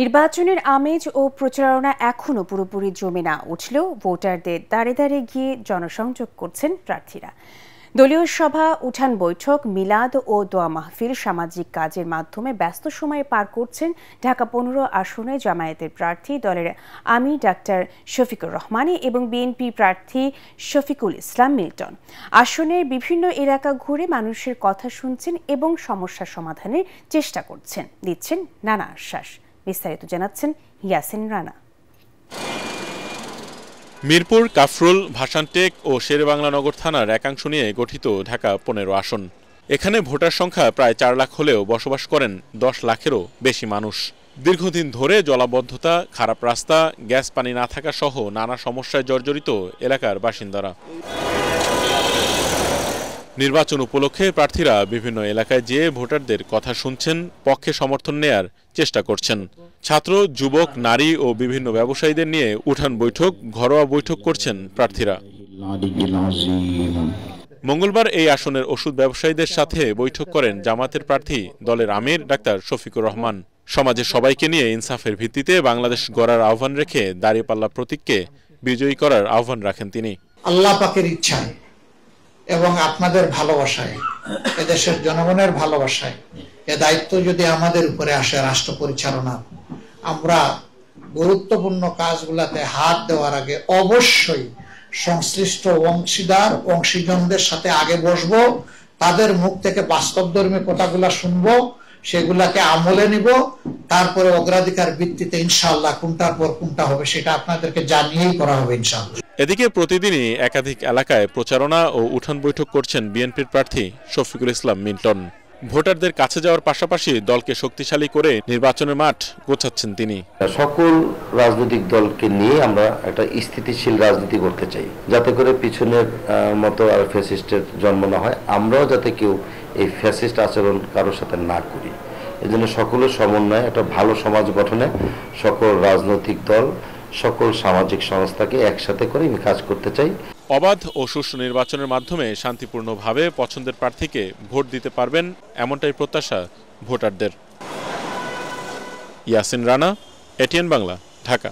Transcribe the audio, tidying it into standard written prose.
নির্বাচনের আমেজ ও প্রচারণা এখনো পুরোপুরি জমে না উঠলেও ভোটারদের দাঁড়ে দাঁড়ে গিয়ে জনসংযোগ করছেন প্রার্থীরা। দলীয় সভা, উঠান বৈঠক, মিলাদ ও দোয়া মাহফিল, সামাজিক কাজের মাধ্যমে ব্যস্ত সময়ে পার করছেন ঢাকা ১৫ আসনে জামায়াতের প্রার্থী দলের আমির ডাক্তার শফিকুর রহমান এবং বিএনপি প্রার্থী শফিকুল ইসলাম মিল্টন। আসনের বিভিন্ন এলাকা ঘুরে মানুষের কথা শুনছেন এবং সমস্যা সমাধানের চেষ্টা করছেন, দিচ্ছেন নানা আশ্বাস। বিস্তারিত জানাচ্ছেন ইয়াসিন রানা। মিরপুর, কাফরুল, ভাসানটেক ও শেরেবাংলা নগর থানার একাংশ নিয়ে গঠিত ঢাকা ১৫ আসন। এখানে ভোটার সংখ্যা প্রায় ৪ লাখ হলেও বসবাস করেন ১০ লাখেরও বেশি মানুষ। দীর্ঘদিন ধরে জলাবদ্ধতা, খারাপ রাস্তা, গ্যাস পানি না থাকা সহ নানা সমস্যায় জর্জরিত এলাকার বাসিন্দারা। নির্বাচন উপলক্ষে প্রার্থীরা বিভিন্ন এলাকায় যেয়ে ভোটারদের কথা শুনছেন, পক্ষে সমর্থন নেয়ার চেষ্টা করছেন। ছাত্র, যুবক, নারী ও বিভিন্ন ব্যবসায়ীদের নিয়ে উঠান বৈঠক, ঘরোয়া বৈঠক করছেন প্রার্থীরা। মঙ্গলবার এই আসনের ওষুধ ব্যবসায়ীদের সাথে বৈঠক করেন জামায়াতের প্রার্থী দলের আমির ডাক্তার শফিকুর রহমান। সমাজের সবাইকে নিয়ে ইনসাফের ভিত্তিতে বাংলাদেশ গড়ার আহ্বান রেখে দাঁড়িপাল্লা প্রতীককে বিজয়ী করার আহ্বান রাখেন তিনি। আল্লাহ পাকের ইচ্ছায় এবং আপনাদের ভালোবাসায়, এদেশের জনগণের ভালোবাসায় এ দায়িত্ব যদি আমাদের উপরে আসে রাষ্ট্র পরিচালনা, আমরা গুরুত্বপূর্ণ কাজগুলাতে হাত দেওয়ার আগে অবশ্যই সংশ্লিষ্ট অংশীজনদের সাথে আগে বসবো, তাদের মুখ থেকে বাস্তবধর্মী কথাগুলা শুনবো, সেগুলাকে আমলে নিব, তারপরে অগ্রাধিকার ভিত্তিতে ইনশাআল্লাহ কোনটার পর কোনটা হবে সেটা আপনাদেরকে জানিয়েই করা হবে ইনশাআল্লাহ। এদিকে প্রতিদিনই একাধিক এলাকায় প্রচারণা ও উঠান বৈঠক করছেন বিএনপির প্রার্থী শফিকুল ইসলাম মিল্টন। ভোটারদের কাছে যাওয়ার পাশাপাশি দলকে শক্তিশালী করে নির্বাচনের মাঠ গোছাচ্ছেন তিনি। সকল রাজনৈতিক দলকে নিয়ে আমরা একটা স্থিতিশীল রাজনীতি করতে চাই, যাতে করে পিছনের মতো আর ফ্যাসিস্টের জন্ম না হয়, আমরাও যাতে কেউ এই ফ্যাসিস্ট আচরণ কারোর সাথে না করি। এজন্য সকলের সমন্বয়ে একটা ভালো সমাজ গঠনে সকল রাজনৈতিক দল, সকল সামাজিক সংস্থাকে একসাথে করে আমি কাজ করতে চাই। অবাধ ও সুষ্ঠু নির্বাচনের মাধ্যমে শান্তিপূর্ণভাবে পছন্দের প্রার্থীকে ভোট দিতে পারবেন, এমনটাই প্রত্যাশা ভোটারদের। ইয়াসিন রানা, এটিএন বাংলা, ঢাকা।